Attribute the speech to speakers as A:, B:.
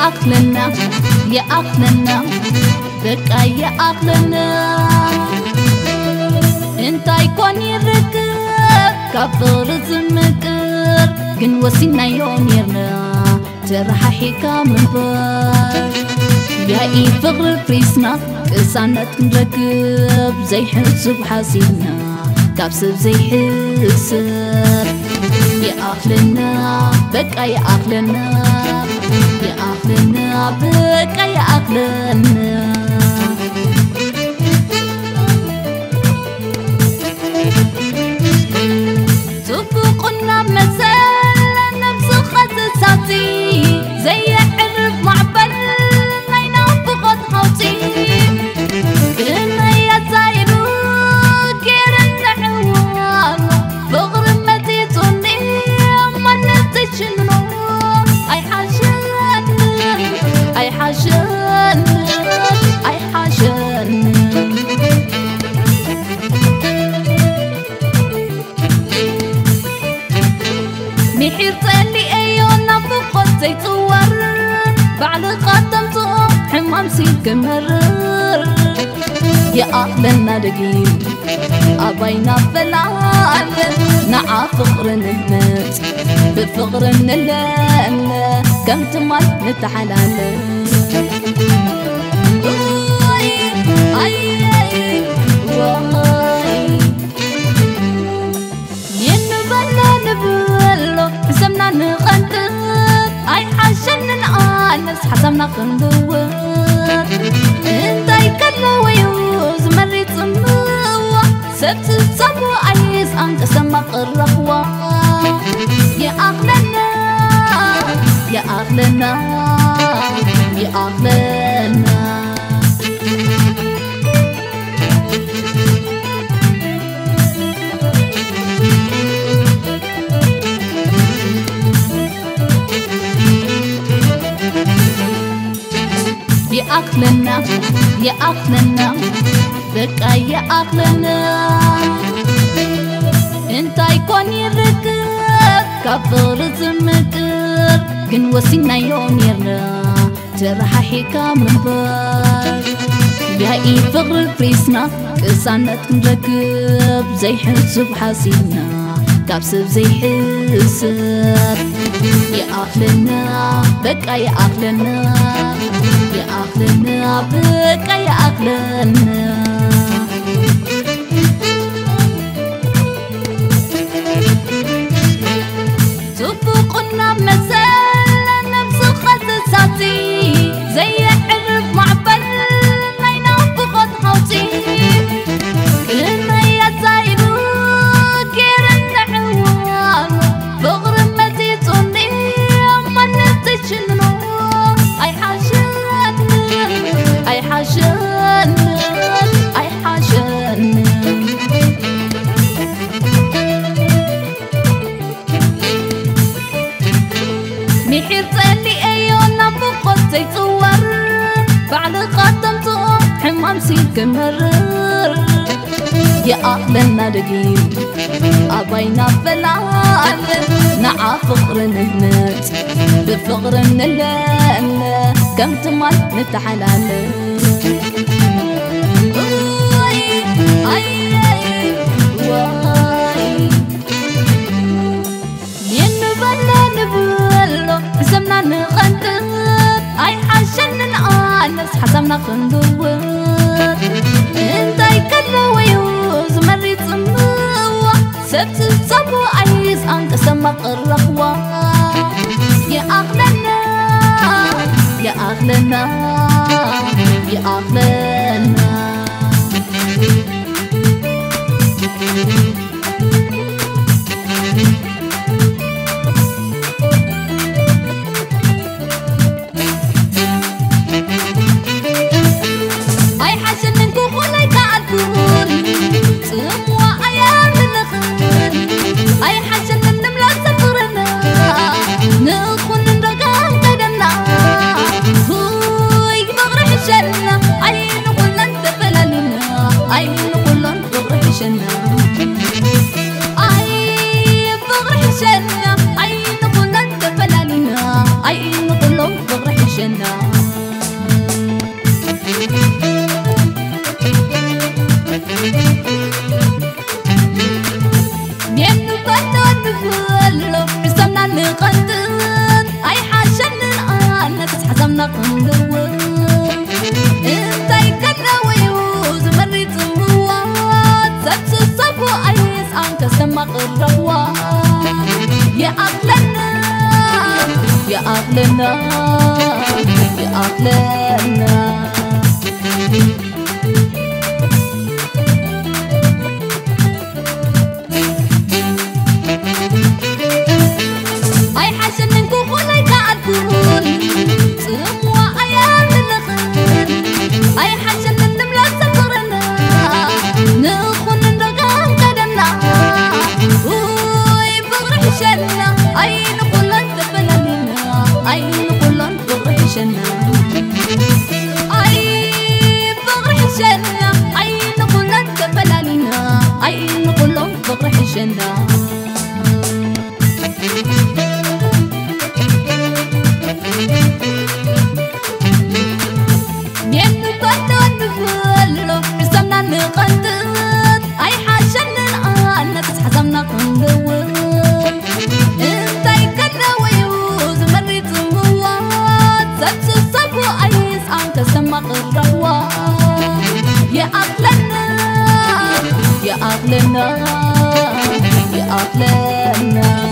A: أخلنا يا أخلنا بقى يا أخلنا انت يكون يركب كفر زمكر كن وسينا يوم يرنا ترح حكام بار يا إي فغر فريسنا كسانت نركب زي حسب حاسينا كابسب زي حسب يا أخلنا بقى يا أخلنا يا أخلنا بقى يا أخلنا تفوقنا مسألة نفس خصصاتي زي عرف معبل نينا فقط حوتي كنا يا زايرو كيرن حوال فغر مديتوني ما نتشنو أي حاجة أي حاجة أي حاجة محيط اللي أيونا فقط زي صور بعد قدمته حمام سيك مرر يا أهلنا دقيق أبينا فلان نعا فقر نهمت بفقر نلال كم تمال نتحلال حسبنا نغندر أي حاجة ننقانس حسبنا خندور انت يكلا ويوز مريت صموة سبت الصبو عايز أنت سمق الرخوة يا أغلنا يا أغلنا يا أغلنا يا أخلنا يا أخلنا بقى يا أخلنا انت يكون يركب كفر زمكر كن وسينا يوم يرنا ترح حكام بار يا إي فغر فريسنا كسانت نركب زي حسب حاسينا كابسب زي حسب يا أخلنا بقى يا أخلنا يا أخلنا بقى يا أخلنا تفوقنا مسألة نفس خصصاتي زي عرف معبل نينا فقط حوتي كنا يا زايرو كيرن حوال فغر مديتوني ما نتشنو أي حاجة أي حاجة أي حاجة محيط اللي أيونا فقط زي صور بعد قدمته حمام سيك مرر يا أهلنا دقيق أبينا فلان نعا فقر نهمت بفقر نلال كم تمال نتحلال حسبنا نغندر أي حاجة ننقانس حسبنا خندور انت يكلا ويوز مريت صموة سبت الصبو عايز أنت سمق الرخوة يا أغلنا يا أغلنا يا أغلنا أي حاجة نملا سفرنا نخون نرقام قدمنا هو يبغر حشلنا أي نقول أنت فلالنا أي نقول أنت بغر حشلنا أي بغر حشلنا أي نقول أنت فلالنا أي نقول أنت بغر حشلنا سبسبو أيس أنك سمق الروا يا أغلنا يا أغلنا يا أغلنا أي حسن منكم ولا يقعدون سموا أيام الخير أي حسن النملة سفرنا نخون الرقام قدمنا ويبغر حشنا أي نقول أنت بلدنا أي نقول أنت بغر حشنا أي بغر حشنا أي نقول أنت بلدنا أي نقول أنت بغر حشنا أي حاجة الآن تسحزمنا قندوة انت يكنا ويوز مريت موات سبس الصبو أيس أنت سمق الروا يا أغلنا يا أغلنا يا أغلنا